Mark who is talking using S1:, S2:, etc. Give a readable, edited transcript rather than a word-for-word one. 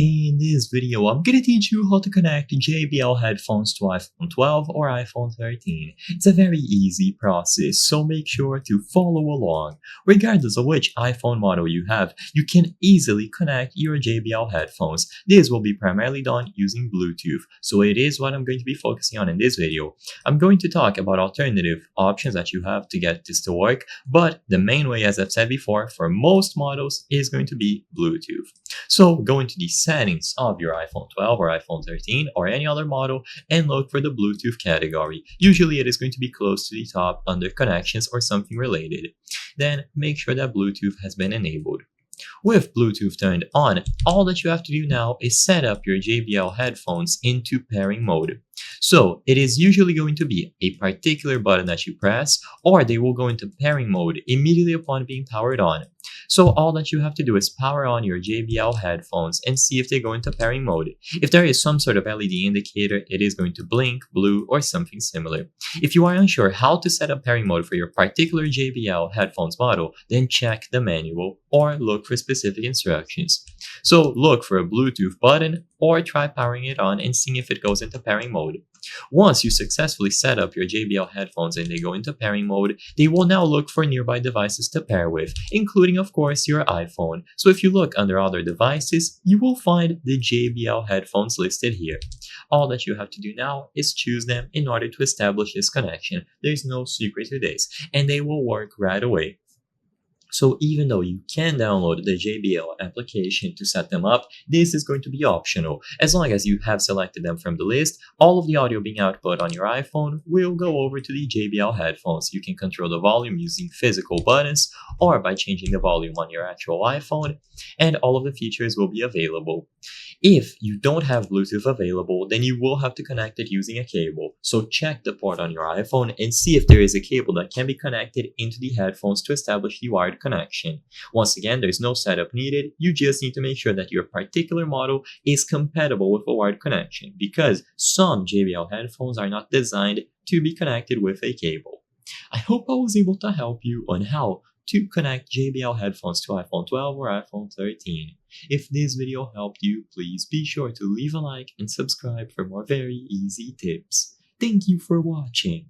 S1: In this video, I'm gonna teach you how to connect JBL headphones to iPhone 12 or iPhone 13. It's a very easy process, so make sure to follow along. Regardless of which iPhone model you have, you can easily connect your JBL headphones. This will be primarily done using Bluetooth, so it is what I'm going to be focusing on in this video. I'm going to talk about alternative options that you have to get this to work, but the main way, as I've said before, for most models is going to be Bluetooth. So go into the settings of your iPhone 12 or iPhone 13 or any other model and look for the Bluetooth category. Usually it is going to be close to the top under connections or something related. Then make sure that Bluetooth has been enabled. With Bluetooth turned on, all that you have to do now is set up your JBL headphones into pairing mode. So it is usually going to be a particular button that you press, or they will go into pairing mode immediately upon being powered on. So all that you have to do is power on your JBL headphones and see if they go into pairing mode. If there is some sort of LED indicator, it is going to blink, blue, or something similar. If you are unsure how to set up pairing mode for your particular JBL headphones model, then check the manual or look for specific instructions. So look for a Bluetooth button or try powering it on and seeing if it goes into pairing mode. Once you successfully set up your JBL headphones and they go into pairing mode, they will now look for nearby devices to pair with, including of course your iPhone. So if you look under other devices, you will find the JBL headphones listed here. All that you have to do now is choose them in order to establish this connection. There's no secret to this, and they will work right away. So even though you can download the JBL application to set them up, this is going to be optional. As long as you have selected them from the list, all of the audio being output on your iPhone will go over to the JBL headphones. You can control the volume using physical buttons or by changing the volume on your actual iPhone, and all of the features will be available. If you don't have Bluetooth available, then you will have to connect it using a cable. So check the port on your iPhone and see if there is a cable that can be connected into the headphones to establish the wired connection. Once again, there's no setup needed. You just need to make sure that your particular model is compatible with a wired connection, because some JBL headphones are not designed to be connected with a cable. I hope I was able to help you on how to connect JBL headphones to iPhone 12 or iPhone 13. If this video helped you, please be sure to leave a like and subscribe for more very easy tips. Thank you for watching.